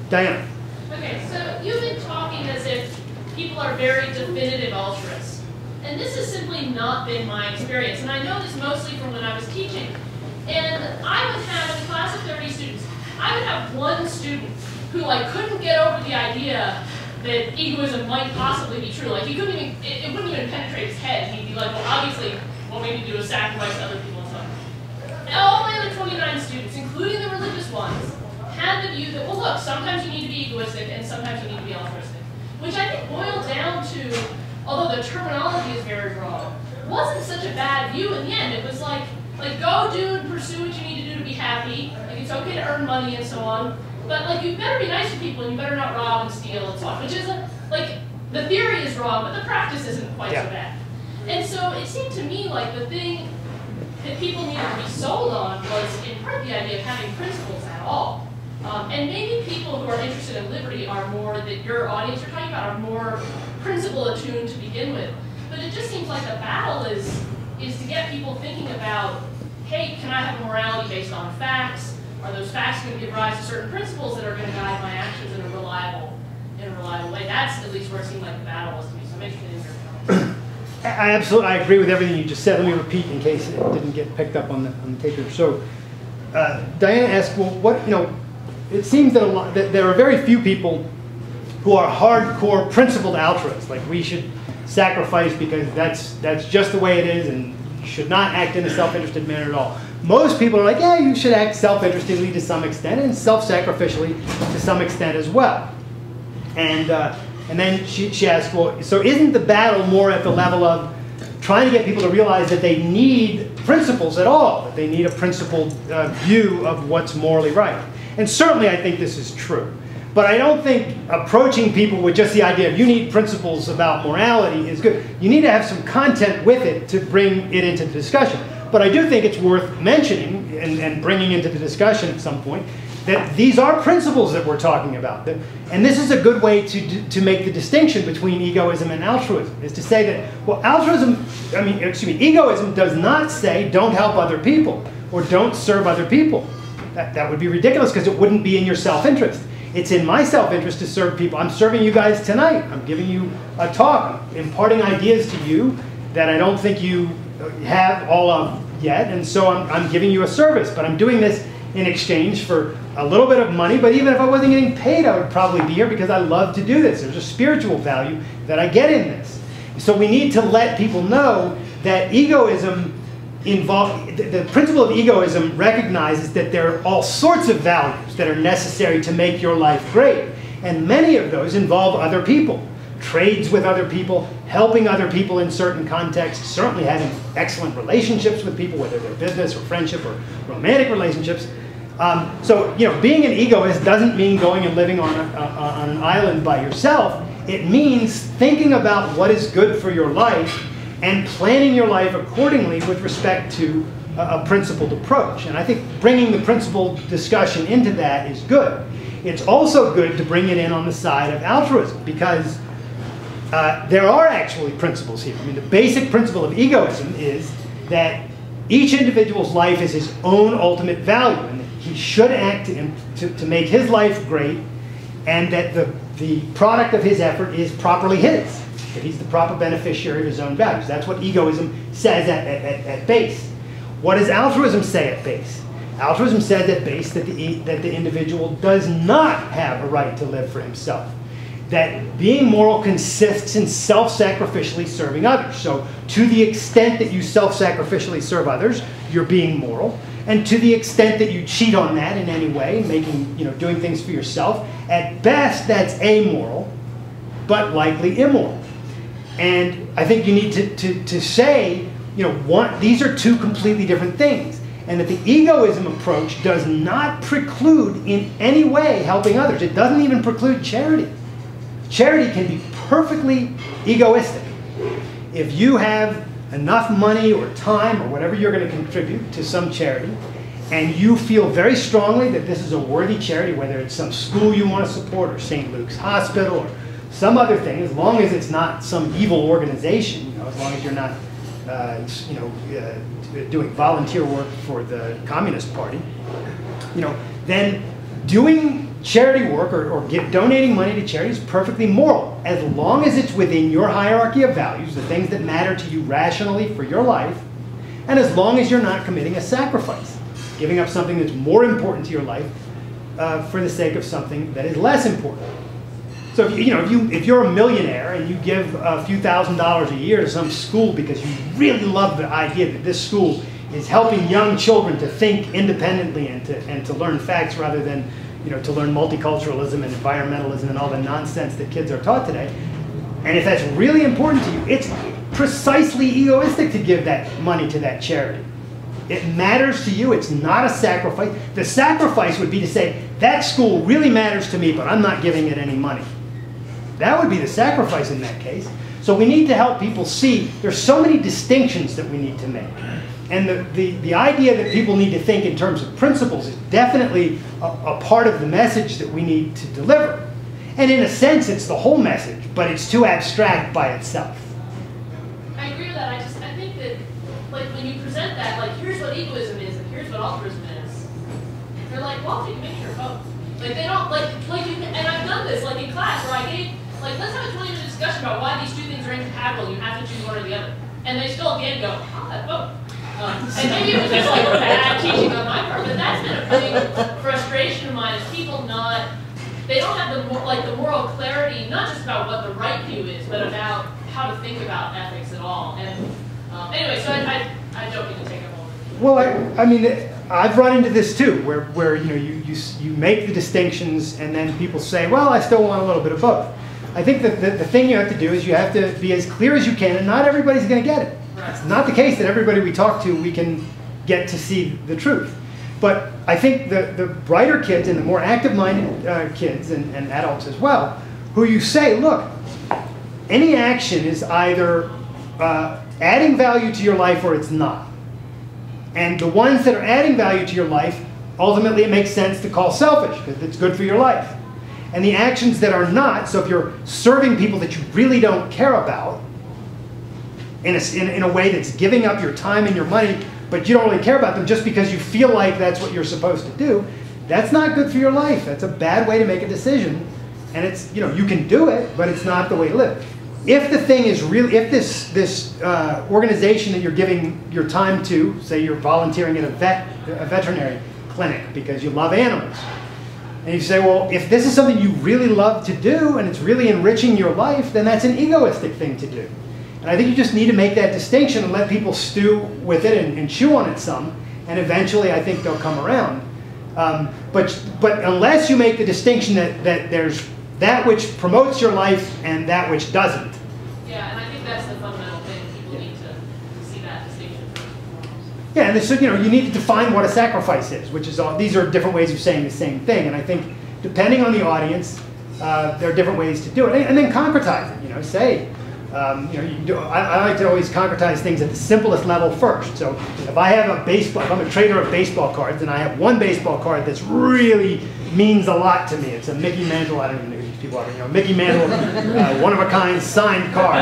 Diana. Okay, so you've been talking as if people are very definitive altruists. And this has simply not been my experience. And I know this mostly from when I was teaching. And I would have, in a class of 30 students, I would have one student who couldn't get over the idea that egoism might possibly be true. He couldn't even, it wouldn't even penetrate his head. He'd be like, well, obviously, what we need to do is sacrifice other people and stuff. And all my other 29 students, including the religious ones, had the view that, well, look, sometimes you need to be egoistic and sometimes you need to be altruistic. Which I think boiled down to, although the terminology is very wrong, wasn't such a bad view in the end. It was like go do and pursue what you need to do to be happy. It's okay to earn money and so on. But you better be nice to people and you better not rob and steal and so on. Which is the theory is wrong, but the practice isn't quite so bad. And so it seemed to me like the thing that people needed to be sold on was in part the idea of having principles at all. And maybe people who are interested in liberty are more, that your audience you're talking about, are more principle attuned to begin with. But it just seems like the battle is to get people thinking about, hey, can I have a morality based on facts? Are those facts going to give rise to certain principles that are going to guide my actions in a reliable way? That's at least where it seemed like the battle was to me. So I'm interested in your comments. I agree with everything you just said. Let me repeat in case it didn't get picked up on the tape here. So Diana asked, well, what, it seems that there are very few people who are hardcore principled altruists. We should sacrifice because that's just the way it is, and you should not act in a self-interested manner at all. Most people are like, yeah, you should act self-interestedly to some extent and self-sacrificially to some extent as well. And then she asked, well, so isn't the battle more at the level of trying to get people to realize that they need principles at all, that they need a principled view of what's morally right? And certainly I think this is true. But I don't think approaching people with just the idea of you need principles about morality is good. You need to have some content with it to bring it into the discussion. But I do think it's worth mentioning and bringing into the discussion at some point that these are principles that we're talking about. And this is a good way to make the distinction between egoism and altruism, is to say that, well, egoism does not say don't help other people or don't serve other people. That would be ridiculous because it wouldn't be in your self-interest. It's in my self-interest to serve people. I'm serving you guys tonight. I'm giving you a talk. I'm imparting ideas to you that I don't think you have all of yet, and so I'm giving you a service. But I'm doing this in exchange for a little bit of money, but even if I wasn't getting paid, I would probably be here because I love to do this. There's a spiritual value that I get in this. So we need to let people know that egoism the principle of egoism recognizes that there are all sorts of values that are necessary to make your life great. And many of those involve other people. Trades with other people, helping other people in certain contexts, certainly having excellent relationships with people, whether they're business or friendship or romantic relationships. So, being an egoist doesn't mean going and living on an island by yourself. It means thinking about what is good for your life and planning your life accordingly with respect to a principled approach. And I think bringing the principled discussion into that is good. It's also good to bring it in on the side of altruism because there are actually principles here. The basic principle of egoism is that each individual's life is his own ultimate value, and that he should act to make his life great, and that the product of his effort is properly his, that he's the proper beneficiary of his own values. That's what egoism says at base. What does altruism say at base? Altruism says at base that the individual does not have a right to live for himself. That being moral consists in self-sacrificially serving others. So to the extent that you self-sacrificially serve others, you're being moral. And to the extent that you cheat on that in any way, doing things for yourself, at best that's amoral, but likely immoral. And I think you need to say, these are two completely different things. And that the egoism approach does not preclude in any way helping others. It doesn't even preclude charity. Charity can be perfectly egoistic. If you have enough money or time or whatever you're going to contribute to some charity, and you feel very strongly that this is a worthy charity, whether it's some school you want to support or St. Luke's Hospital or some other thing, as long as it's not some evil organization, as long as you're not doing volunteer work for the Communist Party, then doing charity work or donating money to charity is perfectly moral, as long as it's within your hierarchy of values, the things that matter to you rationally for your life, and as long as you're not committing a sacrifice, giving up something that's more important to your life for the sake of something that is less important. So if you're a millionaire and you give a few $1,000s a year to some school because you really love the idea that this school is helping young children to think independently and to learn facts rather than to learn multiculturalism and environmentalism and all the nonsense that kids are taught today, and if that's really important to you, it's precisely egoistic to give that money to that charity. It matters to you. It's not a sacrifice. The sacrifice would be to say, that school really matters to me, but I'm not giving it any money. That would be the sacrifice in that case. So we need to help people see there's so many distinctions that we need to make. And the idea that people need to think in terms of principles is definitely a part of the message that we need to deliver. And in a sense, it's the whole message, but it's too abstract by itself. I agree with that. I think that, like, when you present that, like, here's what egoism is and here's what altruism is, they're like, well, you can make your vote. Like, they don't, like you can, and I've done this, like, in class, where I gave, like, let's have a 20-minute discussion about why these two things are incompatible, you have to choose one or the other. And they still at the end go, oh, that vote. And maybe it was just like bad teaching on my part, but that's been a big frustration of mine, is people they don't have the moral clarity, not just about what the right view is, but about how to think about ethics at all. And anyway, so I don't mean to take up all of it. Well, I mean, I've run into this too, where you make the distinctions and then people say, well, I still want a little bit of both. I think that the thing you have to do is you have to be as clear as you can, and not everybody's going to get it. It's not the case that everybody we talk to, we can get to see the truth. But I think the brighter kids and the more active-minded kids and adults as well, who you say, look, any action is either adding value to your life or it's not. And the ones that are adding value to your life, ultimately it makes sense to call selfish, because it's good for your life. And the actions that are not, so if you're serving people that you really don't care about, in a way that's giving up your time and your money, but you don't really care about them just because you feel like that's what you're supposed to do, that's not good for your life. That's a bad way to make a decision. And it's, you can do it, but it's not the way to live. If the thing is really, if this organization that you're giving your time to, say you're volunteering at a veterinary clinic because you love animals, and you say, well, if this is something you really love to do and it's really enriching your life, then that's an egoistic thing to do. And I think you just need to make that distinction and let people stew with it and chew on it some, and eventually I think they'll come around. But unless you make the distinction that there's that which promotes your life and that which doesn't. Yeah, and I think that's the fundamental thing. People need to see that distinction first and foremost. Yeah, and so, you need to define what a sacrifice is, which is these are different ways of saying the same thing. And I think depending on the audience, there are different ways to do it. And then concretize it. Say. I like to always concretize things at the simplest level first. So if I have if I'm a trader of baseball cards, and I have one baseball card that's really means a lot to me. It's a Mickey Mantle, I don't even know who these people are, Mickey Mantle, one-of-a-kind signed card.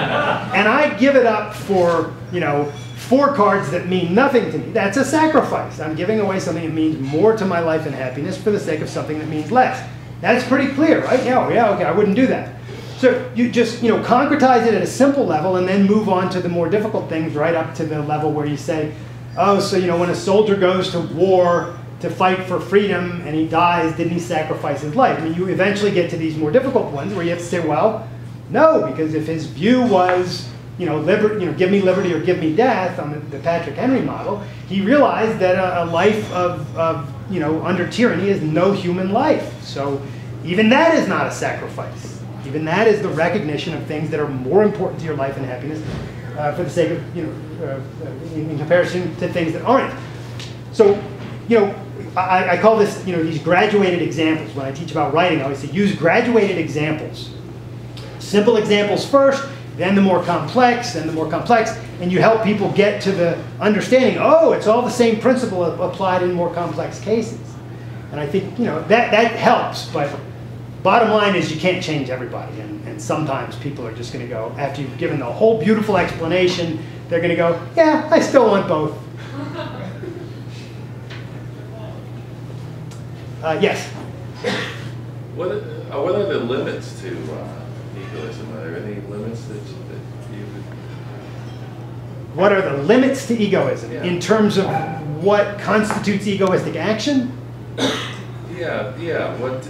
And I give it up for, 4 cards that mean nothing to me. That's a sacrifice. I'm giving away something that means more to my life and happiness for the sake of something that means less. That's pretty clear, right? Yeah, okay, I wouldn't do that. So you just, concretize it at a simple level and then move on to the more difficult things right up to the level where you say, oh, so, when a soldier goes to war to fight for freedom and he dies, didn't he sacrifice his life? I mean, you eventually get to these more difficult ones where you have to say, well, no, because if his view was, give me liberty or give me death on the Patrick Henry model, he realized that a life of under tyranny is no human life. So even that is not a sacrifice. Even that is the recognition of things that are more important to your life and happiness for the sake of, in comparison to things that aren't. So, I call this, these graduated examples. When I teach about writing, I always say use graduated examples. Simple examples first, then the more complex, and you help people get to the understanding, oh, it's all the same principle applied in more complex cases. And I think, that helps, but bottom line is you can't change everybody, and sometimes people are just going to go, after you've given the whole beautiful explanation, they're going to go, yeah, I still want both. I Yes? What are the limits to egoism? Are there any limits that you would... What are the limits to egoism in terms of what constitutes egoistic action? Yeah. What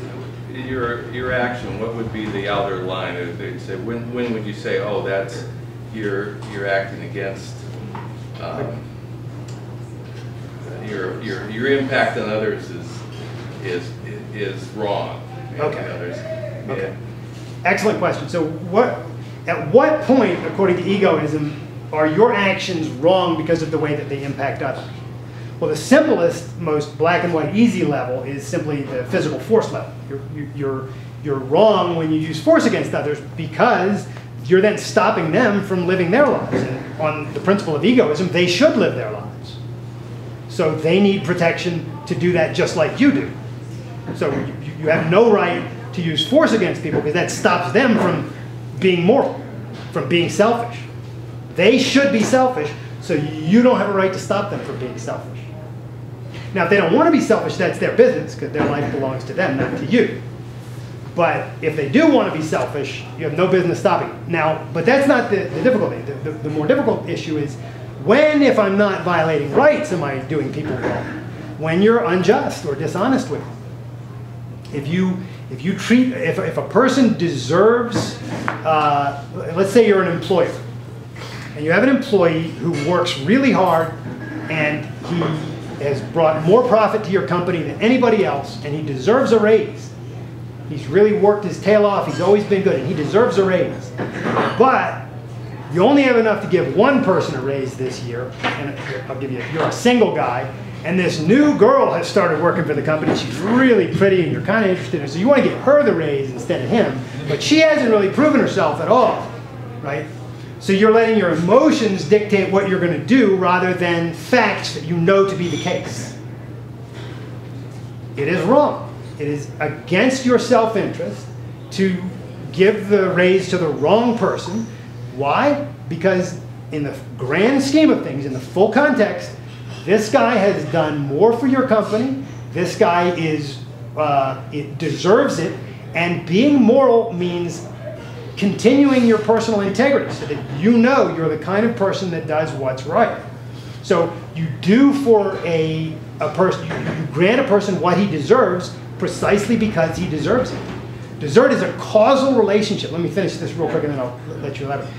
your action? What would be the outer line? They'd say, when would you say, oh, that's you're acting against your impact on others is wrong. Okay. Others, okay. Excellent question. So at what point, according to egoism, are your actions wrong because of the way that they impact others? Well, the simplest, most black and white, easy level is simply the physical force level. You're wrong when you use force against others because you're then stopping them from living their lives. And on the principle of egoism, they should live their lives. So they need protection to do that just like you do. So you have no right to use force against people because that stops them from being moral, from being selfish. They should be selfish, so you don't have a right to stop them from being selfish. Now, if they don't want to be selfish, that's their business, because their life belongs to them, not to you. But if they do want to be selfish, you have no business stopping them. Now, but that's not the difficulty. The more difficult issue is when, if I'm not violating rights, am I doing people wrong? When you're unjust or dishonest with them. If a person deserves, let's say you're an employer, and you have an employee who works really hard and he has brought more profit to your company than anybody else, and he deserves a raise. He's really worked his tail off, he's always been good, and he deserves a raise. But you only have enough to give one person a raise this year, and I'll give you, you're a single guy, and this new girl has started working for the company. She's really pretty and you're kind of interested in her, so you want to give her the raise instead of him, but she hasn't really proven herself at all, right? So you're letting your emotions dictate what you're going to do rather than facts that you know to be the case. It is wrong. It is against your self-interest to give the raise to the wrong person. Why? Because in the grand scheme of things, in the full context, this guy has done more for your company. This guy it deserves it. And being moral means continuing your personal integrity so that you know you're the kind of person that does what's right. So you do for a person, you grant a person what he deserves precisely because he deserves it. Desert is a causal relationship. Let me finish this real quick and then I'll let you elaborate.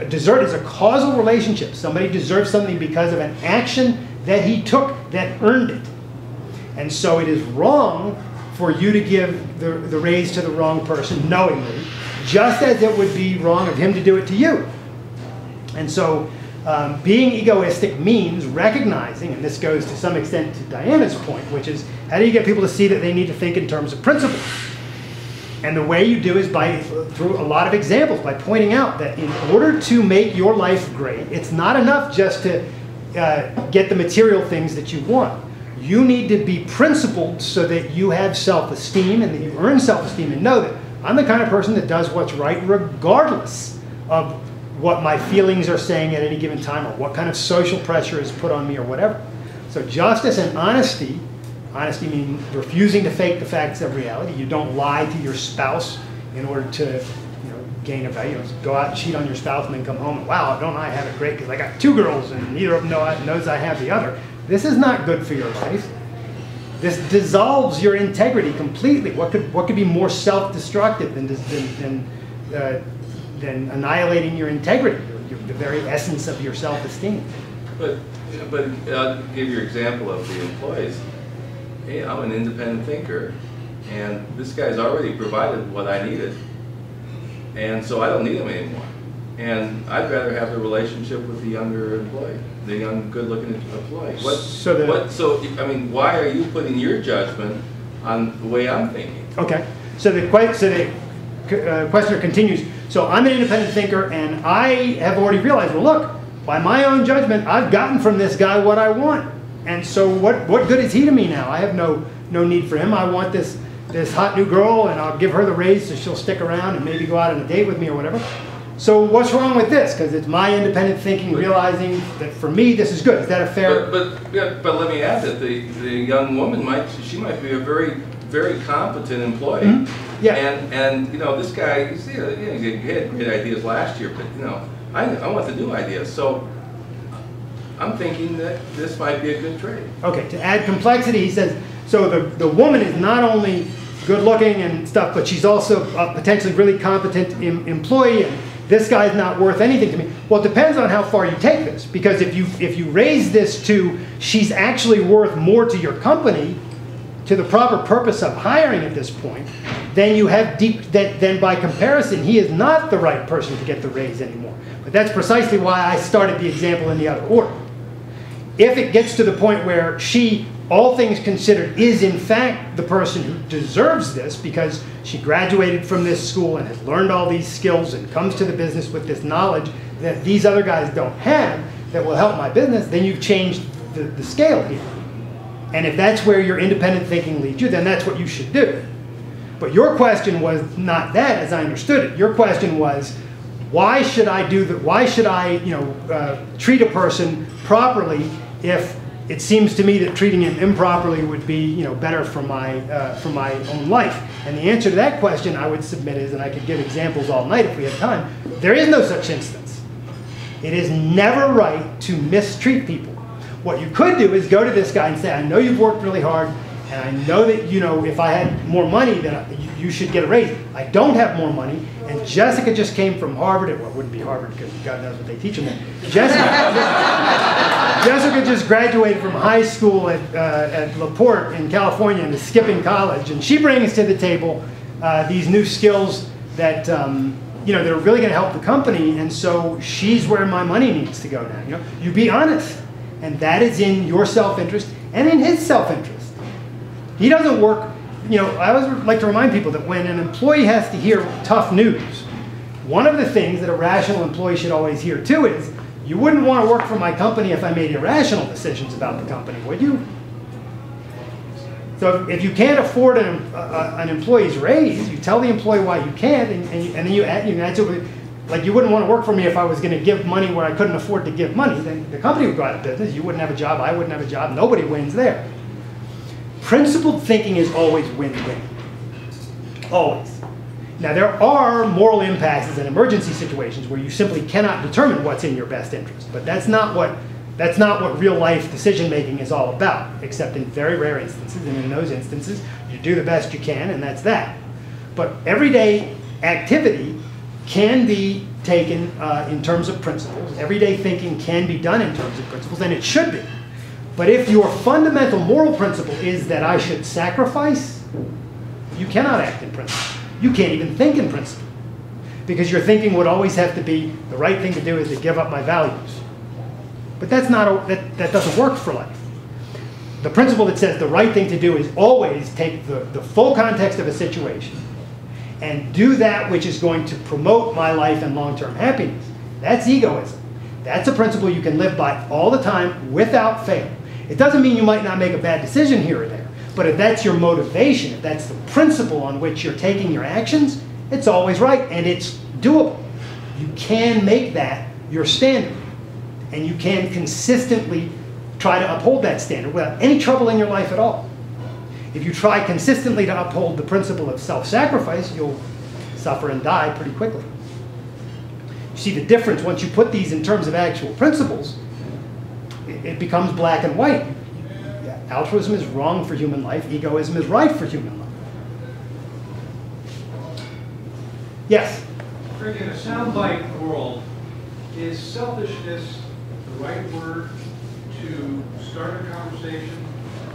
Desert is a causal relationship. Somebody deserves something because of an action that he took that earned it. And so it is wrong for you to give the raise to the wrong person knowingly, just as it would be wrong of him to do it to you. And so being egoistic means recognizing, and this goes to some extent to Diana's point, which is how do you get people to see that they need to think in terms of principles? And the way you do is through a lot of examples, by pointing out that in order to make your life great, it's not enough just to get the material things that you want. You need to be principled so that you have self-esteem and that you earn self-esteem and know that I'm the kind of person that does what's right regardless of what my feelings are saying at any given time or what kind of social pressure is put on me or whatever. So justice and honesty meaning refusing to fake the facts of reality. You don't lie to your spouse in order to gain a value. Go out and cheat on your spouse and then come home and, wow, don't I have it great because I got two girls and neither of them knows I have the other. This is not good for your life. This dissolves your integrity completely. What could be more self-destructive than annihilating your integrity, the very essence of your self-esteem? But I'll give you an example of the employees. Hey, I'm an independent thinker, and this guy's already provided what I needed, and so I don't need him anymore. And I'd rather have the relationship with the younger employee, the young, good-looking employee. I mean, why are you putting your judgment on the way I'm thinking? Okay. So the questioner continues. So I'm an independent thinker, and I have already realized, well, look, by my own judgment, I've gotten from this guy what I want. And so what good is he to me now? I have no need for him. I want this hot new girl, and I'll give her the raise so she'll stick around and maybe go out on a date with me or whatever. So what's wrong with this? Because it's my independent thinking, realizing that for me this is good. Is that a fair? But let me add that the young woman might be a very very competent employee. Mm-hmm. Yeah. And you know, this guy, you see, he had great ideas last year, but you know, I want the new ideas. So I'm thinking that this might be a good trade. Okay, to add complexity, he says, so the woman is not only good looking and stuff, but she's also a potentially really competent employee, and this guy's not worth anything to me. Well, it depends on how far you take this, because if you raise this to she's actually worth more to your company, to the proper purpose of hiring at this point, then you have then by comparison, he is not the right person to get the raise anymore. But that's precisely why I started the example in the other order. If it gets to the point where she, all things considered, is in fact the person who deserves this because she graduated from this school and has learned all these skills and comes to the business with this knowledge that these other guys don't have that will help my business, then you've changed the scale here. And if that's where your independent thinking leads you, then that's what you should do. But your question was not that, as I understood it. Your question was, why should I do that? Why should I, treat a person properly if it seems to me that treating him improperly would be, better for my own life? And the answer to that question I would submit is, and I could give examples all night if we had time, there is no such instance. It is never right to mistreat people. What you could do is go to this guy and say, I know you've worked really hard, and I know that, if I had more money, then you should get a raise. I don't have more money, and Jessica just came from Harvard. Well, it wouldn't be Harvard because God knows what they teach them there. Jessica just graduated from high school at LaPorte in California and is skipping college, and she brings to the table these new skills that that are really going to help the company, and so she's where my money needs to go now. You be honest. And that is in your self-interest and in his self-interest. He doesn't work, I always like to remind people that when an employee has to hear tough news, one of the things that a rational employee should always hear too is, you wouldn't want to work for my company if I made irrational decisions about the company, would you? So if you can't afford an employee's raise, you tell the employee why you can't, and then you answer with, like, you wouldn't want to work for me if I was going to give money where I couldn't afford to give money. Then the company would go out of business. You wouldn't have a job. I wouldn't have a job. Nobody wins there. Principled thinking is always win-win. Always. Now, there are moral impasses and emergency situations where you simply cannot determine what's in your best interest. But that's not what real-life decision-making is all about, except in very rare instances. And in those instances, you do the best you can, and that's that. But everyday activity can be taken in terms of principles. Everyday thinking can be done in terms of principles, and it should be. But if your fundamental moral principle is that I should sacrifice, you cannot act in principle. You can't even think in principle. Because your thinking would always have to be, the right thing to do is to give up my values. But that's not that doesn't work for life. The principle that says the right thing to do is always take the full context of a situation and do that which is going to promote my life and long-term happiness. That's egoism. That's a principle you can live by all the time without fail. It doesn't mean you might not make a bad decision here or there, but if that's your motivation, if that's the principle on which you're taking your actions, it's always right and it's doable. You can make that your standard, and you can consistently try to uphold that standard without any trouble in your life at all. If you try consistently to uphold the principle of self-sacrifice, you'll suffer and die pretty quickly. You see the difference once you put these in terms of actual principles, it becomes black and white. Altruism is wrong for human life, egoism is right for human life. Yes? Rick, in a soundbite world, is selfishness the right word to start a conversation?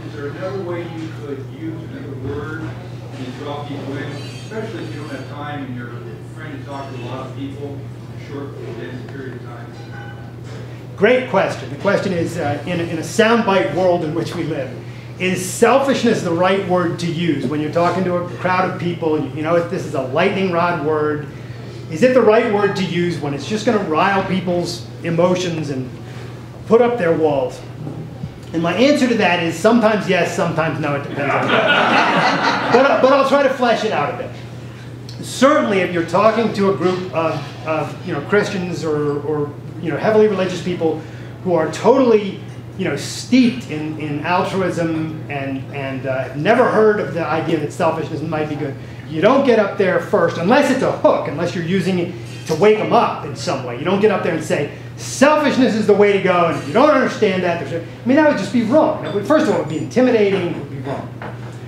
Is there another way you could use another word and draw people in, especially if you don't have time and you're trying to talk to a lot of people in a short, dense period of time? Great question. The question is, in a soundbite world in which we live, is selfishness the right word to use when you're talking to a crowd of people and this is a lightning rod word? Is it the right word to use when it's just going to rile people's emotions and put up their walls? And my answer to that is sometimes yes, sometimes no. It depends on that. But I'll try to flesh it out a bit. Certainly, if you're talking to a group of Christians or heavily religious people who are totally steeped in altruism and never heard of the idea that selfishness might be good, you don't get up there first, unless it's a hook, unless you're using it to wake them up in some way. You don't get up there and say, selfishness is the way to go, and if you don't understand that, that would just be wrong. First of all, it would be intimidating, it would be wrong.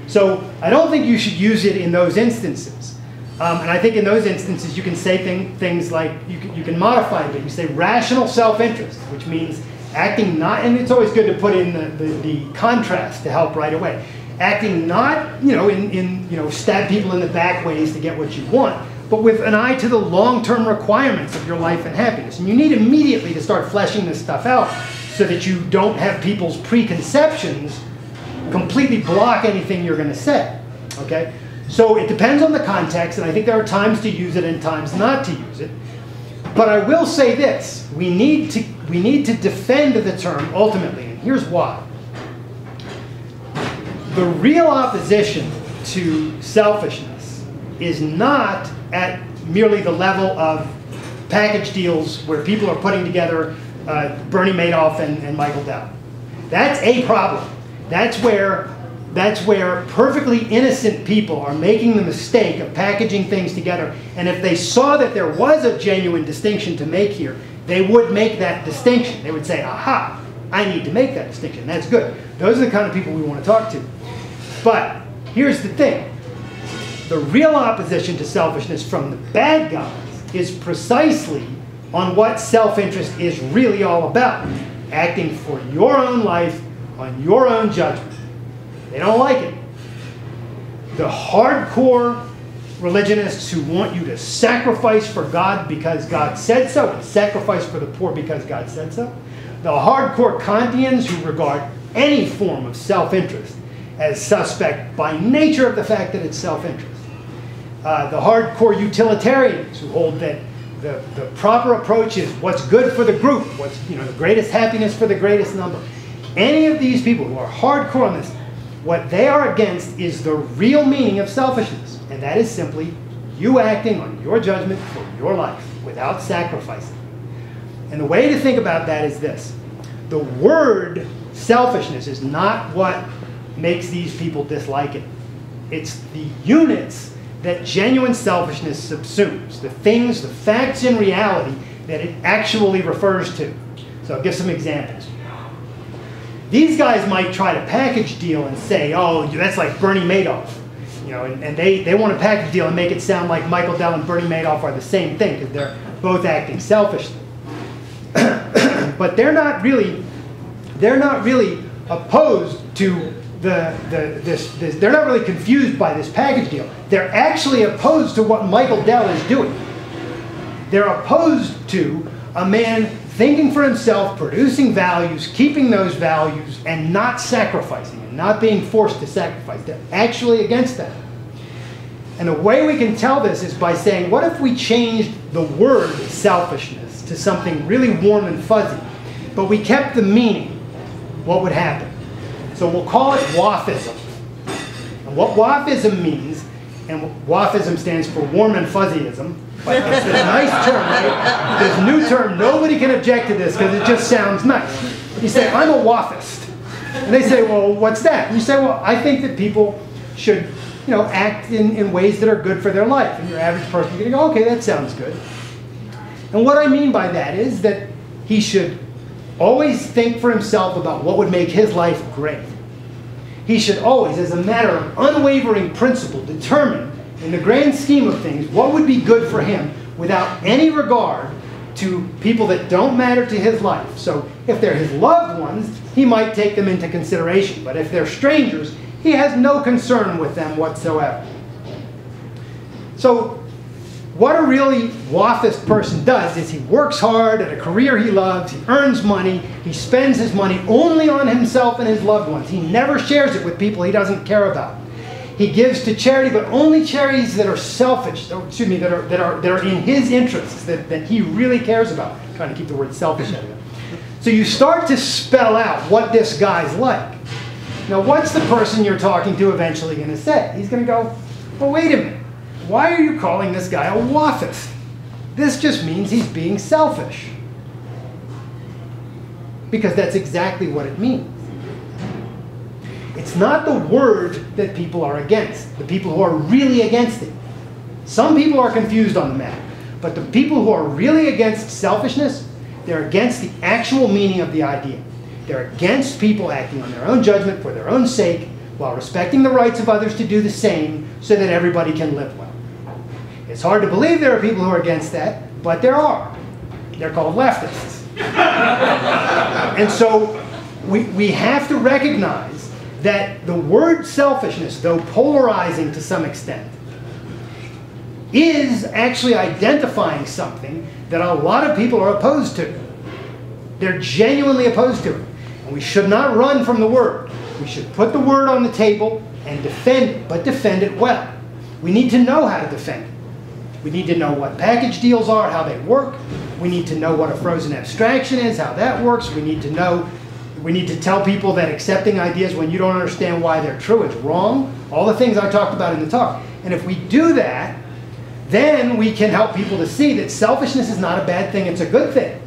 So I don't think you should use it in those instances. And I think in those instances you can say things like, you can modify it, but you say rational self-interest, which means acting not, and it's always good to put in the contrast to help right away. Acting not, stab people in the back ways to get what you want, but with an eye to the long-term requirements of your life and happiness. And you need immediately to start fleshing this stuff out so that you don't have people's preconceptions completely block anything you're going to say, okay? So it depends on the context, and I think there are times to use it and times not to use it. But I will say this, we need to defend the term ultimately, and here's why. The real opposition to selfishness is not at merely the level of package deals where people are putting together Bernie Madoff and Michael Dell. That's a problem. That's where perfectly innocent people are making the mistake of packaging things together. And if they saw that there was a genuine distinction to make here, they would make that distinction. They would say, aha, I need to make that distinction. That's good. Those are the kind of people we want to talk to. But here's the thing. The real opposition to selfishness from the bad guys is precisely on what self-interest is really all about. Acting for your own life, on your own judgment. They don't like it. The hardcore religionists who want you to sacrifice for God because God said so, and sacrifice for the poor because God said so. The hardcore Kantians who regard any form of self-interest as suspect by nature of the fact that it's self-interest. The hardcore utilitarians who hold that the proper approach is what's good for the group, what's the greatest happiness for the greatest number. Any of these people who are hardcore on this, what they are against is the real meaning of selfishness, and that is simply you acting on your judgment for your life without sacrificing. And the way to think about that is this. The word selfishness is not what makes these people dislike it. It's the units that genuine selfishness subsumes, the things, the facts in reality that it actually refers to. So I'll give some examples. These guys might try to package deal and say, oh, that's like Bernie Madoff. And they want to package deal and make it sound like Michael Dell and Bernie Madoff are the same thing because they're both acting selfishly. But they're not really opposed to they're not really confused by this package deal. They're actually opposed to what Michael Dell is doing. They're opposed to a man thinking for himself, producing values, keeping those values, and not sacrificing, and not being forced to sacrifice. They're actually against that. And the way we can tell this is by saying, what if we changed the word selfishness to something really warm and fuzzy, but we kept the meaning? What would happen? So we'll call it WAFism. And what WAFism means, and WAFism stands for warm and fuzzyism, but it's this nice term, right? This new term, nobody can object to this because it just sounds nice. You say, I'm a WAFist. And they say, well, what's that? And you say, well, I think that people should act in ways that are good for their life. And your average person is going to go, okay, that sounds good. And what I mean by that is that he should always think for himself about what would make his life great. He should always, as a matter of unwavering principle, determine, in the grand scheme of things, what would be good for him without any regard to people that don't matter to his life. So if they're his loved ones, he might take them into consideration. But if they're strangers, he has no concern with them whatsoever. So what a really WAFist person does is he works hard at a career he loves, he earns money, he spends his money only on himself and his loved ones. He never shares it with people he doesn't care about. He gives to charity, but only charities that are selfish, or, excuse me, that are in his interests, that he really cares about. I'm trying to keep the word selfish out of it. So you start to spell out what this guy's like. Now, what's the person you're talking to eventually going to say? He's going to go, well, wait a minute. Why are you calling this guy a WAFist? This just means he's being selfish. because that's exactly what it means. It's not the word that people are against, the people who are really against it. Some people are confused on the matter, but the people who are really against selfishness, they're against the actual meaning of the idea. They're against people acting on their own judgment for their own sake, while respecting the rights of others to do the same so that everybody can live well. It's hard to believe there are people who are against that, but there are. They're called leftists. And so we have to recognize that the word selfishness, though polarizing to some extent, is actually identifying something that a lot of people are opposed to. They're genuinely opposed to it. And we should not run from the word. We should put the word on the table and defend it, but defend it well. We need to know how to defend it. We need to know what package deals are, how they work. We need to know what a frozen abstraction is, how that works. We need to tell people that accepting ideas when you don't understand why they're true is wrong. All the things I talked about in the talk. And if we do that, then we can help people to see that selfishness is not a bad thing, it's a good thing.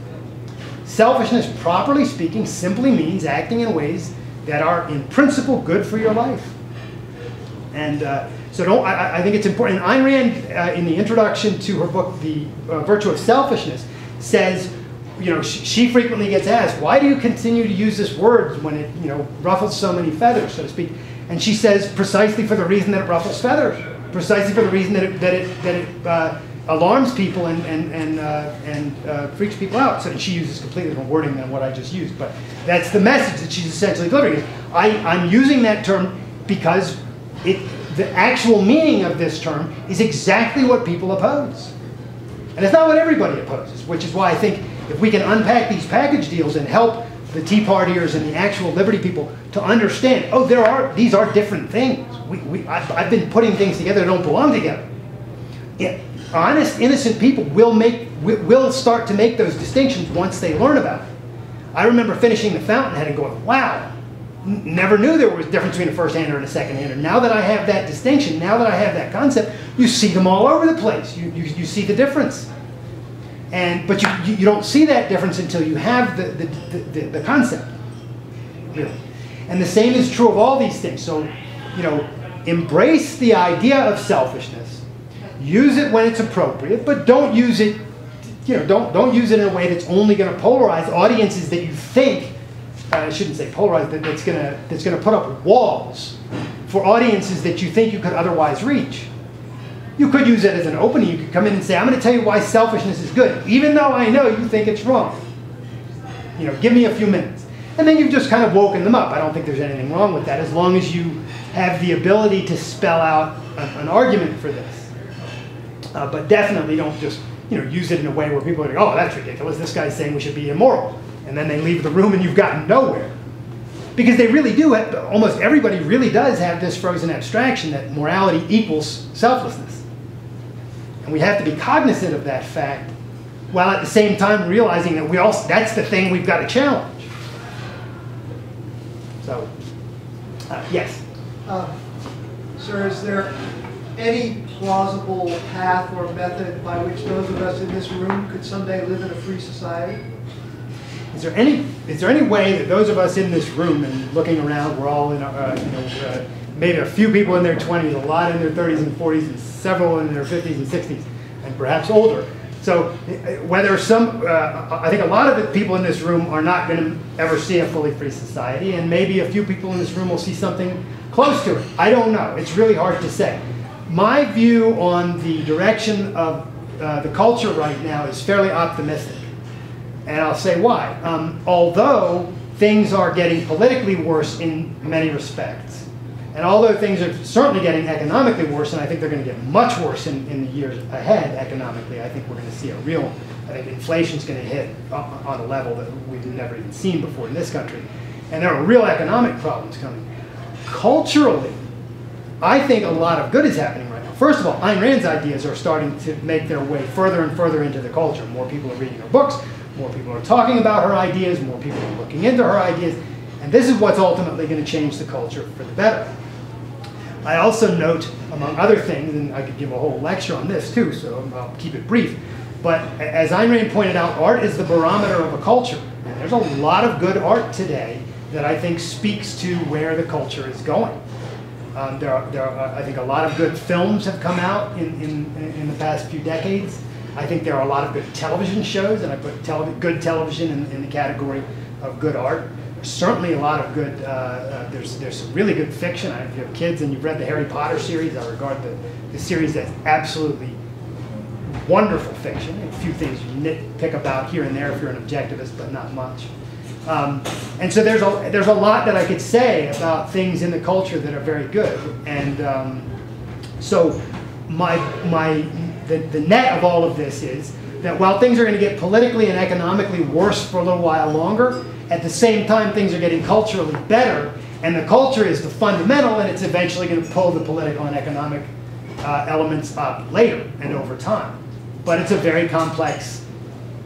Selfishness, properly speaking, simply means acting in ways that are in principle good for your life. And I think it's important. And Ayn Rand, in the introduction to her book, The Virtue of Selfishness, says, she frequently gets asked, why do you continue to use this word when it, ruffles so many feathers, so to speak? And she says, precisely for the reason that it ruffles feathers, precisely for the reason that it alarms people and freaks people out. So she uses completely different wording than what I just used, but that's the message that she's essentially delivering. I'm using that term because the actual meaning of this term is exactly what people oppose. And it's not what everybody opposes, which is why I think if we can unpack these package deals and help the Tea Partiers and the actual liberty people to understand, these are different things. I've been putting things together that don't belong together. Honest, innocent people will start to make those distinctions once they learn about it. I remember finishing The Fountainhead and going, wow, never knew there was a difference between a first-hander and a second-hander. Now that I have that distinction, now that I have that concept, you see them all over the place. You see the difference. But you don't see that difference until you have the concept, really. And the same is true of all these things. So, embrace the idea of selfishness. Use it when it's appropriate, but don't use it, don't use it in a way that's only going to polarize audiences that you think, I shouldn't say polarize, that's going to put up walls for audiences that you think you could otherwise reach. You could use it as an opening. You could come in and say, I'm going to tell you why selfishness is good, even though I know you think it's wrong. Give me a few minutes. And then you've just kind of woken them up. I don't think there's anything wrong with that, as long as you have the ability to spell out an argument for this. But definitely don't just use it in a way where people are like, oh, that's ridiculous. This guy's saying we should be immoral. And then they leave the room and you've gotten nowhere. Because they really do, almost everybody really does have this frozen abstraction that morality equals selflessness. And we have to be cognizant of that fact, while at the same time realizing that that's the thing we've got to challenge. So, yes? Sir, is there any plausible path or method by which those of us in this room could someday live in a free society? Is there any way that those of us in this room and looking around, we're all in, maybe a few people in their 20s, a lot in their 30s and 40s, and several in their 50s and 60s, and perhaps older. So whether I think a lot of the people in this room are not going to ever see a fully free society, and maybe a few people in this room will see something close to it. I don't know. It's really hard to say. My view on the direction of the culture right now is fairly optimistic. And I'll say why. Although things are getting politically worse in many respects, and although things are certainly getting economically worse, and I think they're going to get much worse in the years ahead economically, I think we're going to see I think inflation's going to hit on a level that we've never even seen before in this country. And there are real economic problems coming. Culturally, I think a lot of good is happening right now. First of all, Ayn Rand's ideas are starting to make their way further and further into the culture. More people are reading her books. More people are talking about her ideas, more people are looking into her ideas, and this is what's ultimately going to change the culture for the better. I also note, among other things, and I could give a whole lecture on this too, so I'll keep it brief, but as Ayn Rand pointed out, art is the barometer of a culture, and There's a lot of good art today that I think speaks to where the culture is going. There are, I think a lot of good films have come out in the past few decades. I think there are a lot of good television shows, and I put good television in the category of good art. There's certainly a lot of good, there's some really good fiction. If you have kids and you've read the Harry Potter series, I regard the series as absolutely wonderful fiction. A few things you nitpick about here and there if you're an objectivist, but not much. And so there's a lot that I could say about things in the culture that are very good. And so the net of all of this is that while things are going to get politically and economically worse for a little while longer, at the same time things are getting culturally better, and the culture is the fundamental, and it's eventually going to pull the political and economic elements up later and over time. But it's a very complex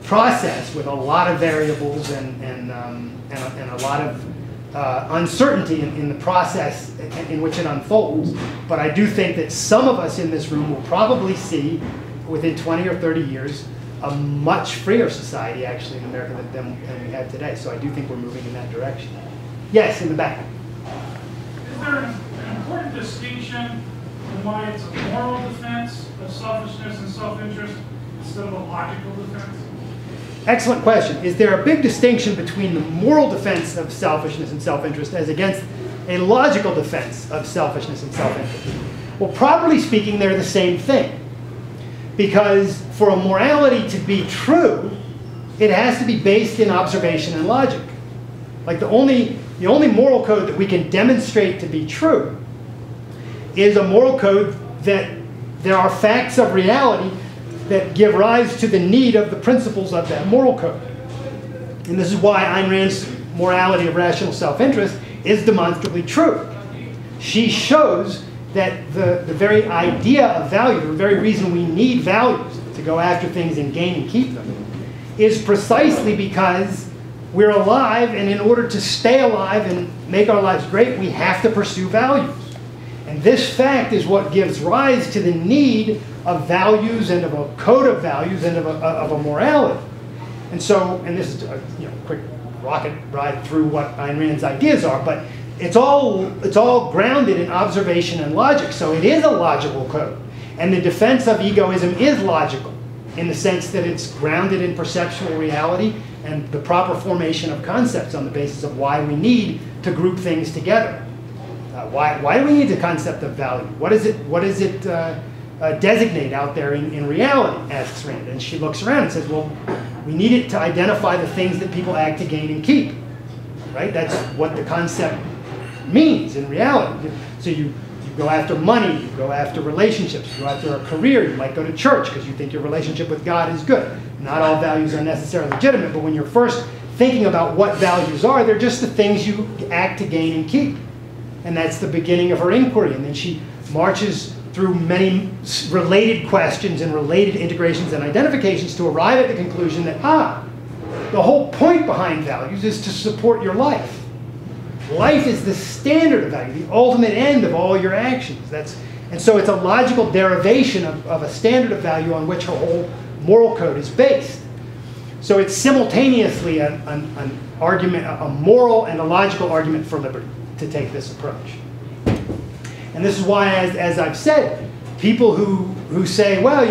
process with a lot of variables and a lot of uncertainty in the process in which it unfolds. But I do think that some of us in this room will probably see within 20 or 30 years a much freer society actually in America than we have today. So I do think we're moving in that direction. Yes, in the back. Is there an important distinction in why it's a moral defense of selfishness and self-interest instead of a logical defense? Excellent question. Is there a big distinction between the moral defense of selfishness and self-interest as against a logical defense of selfishness and self-interest? Well, properly speaking, they're the same thing. Because for a morality to be true, it has to be based in observation and logic. Like the only moral code that we can demonstrate to be true is a moral code that there are facts of reality that give rise to the need of the principles of that moral code. And this is why Ayn Rand's morality of rational self-interest is demonstrably true. She shows that the very idea of value, the very reason we need values to go after things and gain and keep them, is precisely because we're alive, and in order to stay alive and make our lives great, we have to pursue values. And this fact is what gives rise to the need of values and of a code of values and of a morality. And so, and this is a quick rocket ride through what Ayn Rand's ideas are, but it's all grounded in observation and logic. So it is a logical code. And the defense of egoism is logical in the sense that it's grounded in perceptual reality and the proper formation of concepts on the basis of why we need to group things together. Why do we need the concept of value? What does it designate out there in reality, asks Rand. And she looks around and says, well, we need it to identify the things that people act to gain and keep. Right? That's what the concept means in reality. So you go after money, you go after relationships, you go after a career, you might go to church because you think your relationship with God is good. Not all values are necessarily legitimate, but when you're first thinking about what values are, they're just the things you act to gain and keep. And that's the beginning of her inquiry. And then she marches through many related questions and related integrations and identifications to arrive at the conclusion that, the whole point behind values is to support your life. Life is the standard of value, the ultimate end of all your actions. And so it's a logical derivation of a standard of value on which her whole moral code is based. So it's simultaneously an argument, a moral and a logical argument for liberty to take this approach. And this is why, as I've said, people who say, well,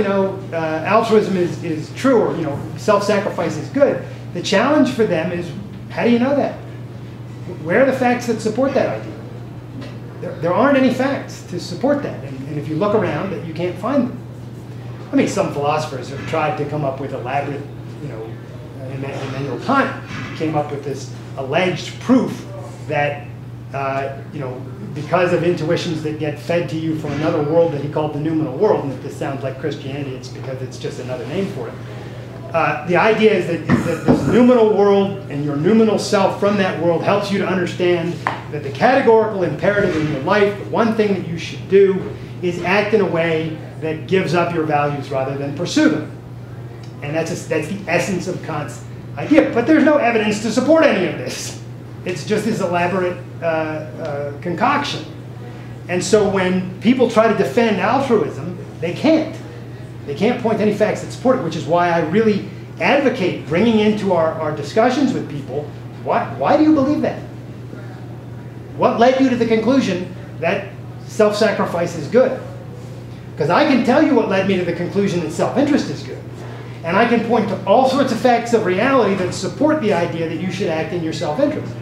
altruism is true, or self-sacrifice is good, the challenge for them is, how do you know that? Where are the facts that support that idea? There aren't any facts to support that, and if you look around, you can't find them. I mean, some philosophers have tried to come up with elaborate, Immanuel Kant came up with this alleged proof that, because of intuitions that get fed to you from another world that he called the noumenal world, and if this sounds like Christianity, it's because it's just another name for it. The idea is that this noumenal world and your noumenal self from that world helps you to understand that the categorical imperative in your life, the one thing that you should do, is act in a way that gives up your values rather than pursue them. And that's the essence of Kant's idea. But there's no evidence to support any of this. It's just this elaborate concoction. And so when people try to defend altruism, they can't. They can't point to any facts that support it, which is why I really advocate bringing into our discussions with people, why do you believe that? What led you to the conclusion that self-sacrifice is good? Because I can tell you what led me to the conclusion that self-interest is good. And I can point to all sorts of facts of reality that support the idea that you should act in your self-interest.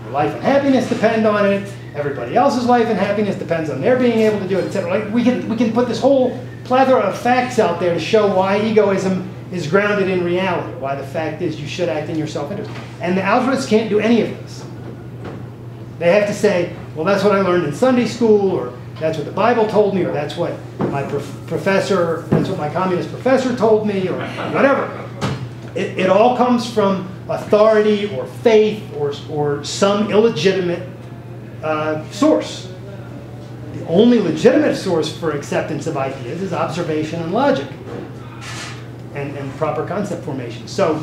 Your life and happiness depend on it. Everybody else's life and happiness depends on their being able to do it, etc. Like we can put this whole plethora of facts out there to show why egoism is grounded in reality, why the fact is you should act in your self-interest. And the altruists can't do any of this. They have to say, well, that's what I learned in Sunday school, or that's what the Bible told me, or that's what my professor, that's what my communist professor told me, or whatever. It all comes from authority or faith or some illegitimate source. The only legitimate source for acceptance of ideas is observation and logic and proper concept formation. So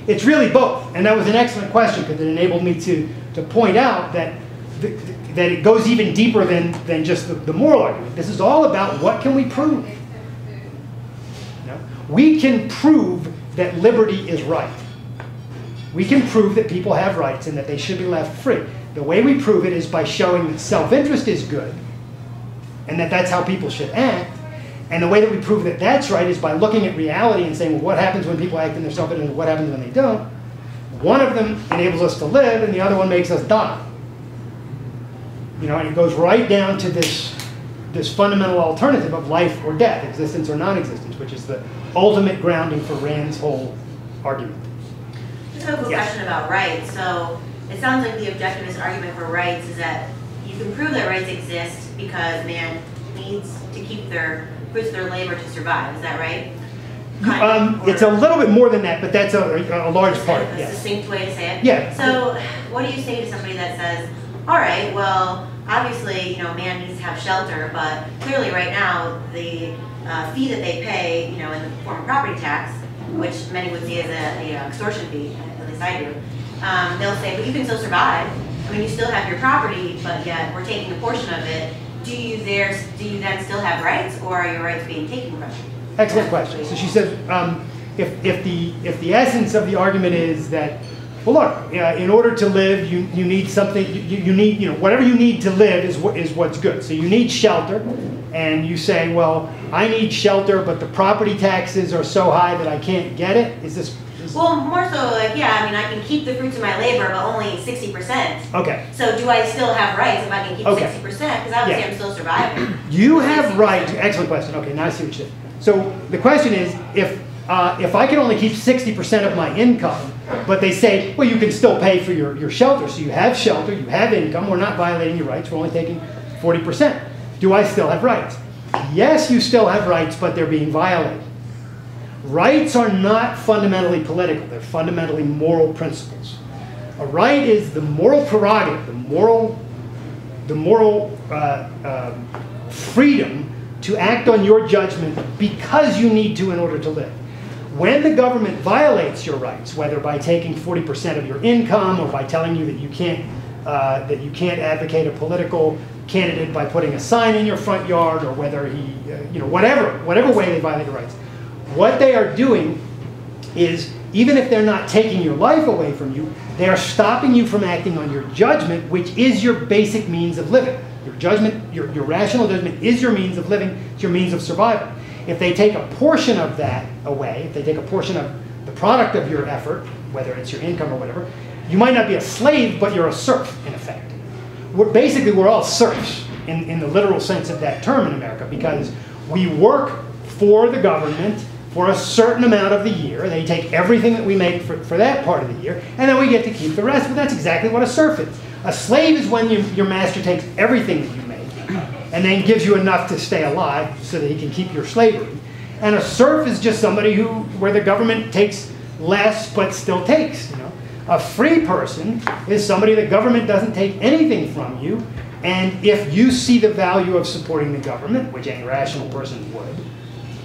it's really both. And that was an excellent question because it enabled me to point out that it goes even deeper than just the moral argument. This is all about what can we prove. You know? We can prove that liberty is right. We can prove that people have rights and that they should be left free. The way we prove it is by showing that self-interest is good and that that's how people should act. And the way that we prove that that's right is by looking at reality and saying, well, what happens when people act in their self-interest and what happens when they don't? One of them enables us to live and the other one makes us die. You know, and it goes right down to this fundamental alternative of life or death, existence or non-existence, which is the ultimate grounding for Rand's whole argument. Just have a quick question about rights. So it sounds like the objectivist argument for rights is that you can prove that rights exist because man needs to keep their fruits of their labor to survive. Is that right? It's a little bit more than that, but that's a large part. A succinct way to say it? Yeah. So what do you say to somebody that says, all right, well, obviously, you know, man needs to have shelter, but clearly right now the fee that they pay, you know, in the form of property tax, which many would see as a extortion fee, at least I do, they'll say, but you can still survive. I mean, you still have your property, but yet we're taking a portion of it. Do you then still have rights, or are your rights being taken from you? Excellent question. So she says, if the essence of the argument is that, well, look, in order to live, you need something. You need, you know, whatever you need to live is what's good. So you need shelter, and you say, well, I need shelter, but the property taxes are so high that I can't get it. Is this? Well, more so like, yeah, I mean, I can keep the fruits of my labor, but only 60%. Okay. So do I still have rights if I can keep 60%? Because obviously I'm still surviving. You have rights. Excellent question. Okay, now I see what you said. So the question is, if I can only keep 60% of my income, but they say, well, you can still pay for your shelter. So you have shelter, you have income, we're not violating your rights, we're only taking 40%. Do I still have rights? Yes, you still have rights, but they're being violated. Rights are not fundamentally political, they're fundamentally moral principles. A right is the moral prerogative, the moral freedom to act on your judgment because you need to in order to live. When the government violates your rights, whether by taking 40% of your income or by telling you that you can't advocate a political candidate by putting a sign in your front yard, or whether he, you know, whatever way they violate your rights, what they are doing is, even if they're not taking your life away from you, they are stopping you from acting on your judgment, which is your basic means of living. Your judgment, your rational judgment is your means of living, it's your means of survival. If they take a portion of that away, if they take a portion of the product of your effort, whether it's your income or whatever, you might not be a slave, but you're a serf, in effect. We're all serfs in the literal sense of that term in America, because we work for the government for a certain amount of the year. They take everything that we make for that part of the year, and then we get to keep the rest. But that's exactly what a serf is. A slave is when your master takes everything that you make and then gives you enough to stay alive so that he can keep your slavery. And a serf is just somebody where the government takes less but still takes. You know? A free person is somebody the government doesn't take anything from you, and if you see the value of supporting the government, which any rational person would,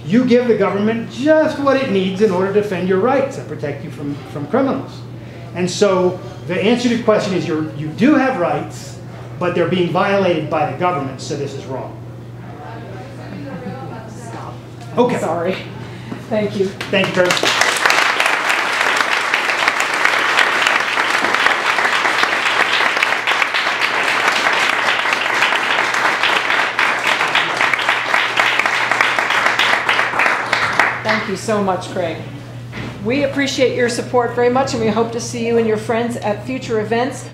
you give the government just what it needs in order to defend your rights and protect you from criminals. And so the answer to the question is you do have rights, but they're being violated by the government, so this is wrong. Stop. Okay. Sorry. Thank you. Thank you very much. Thank you so much, Craig. We appreciate your support very much, and we hope to see you and your friends at future events.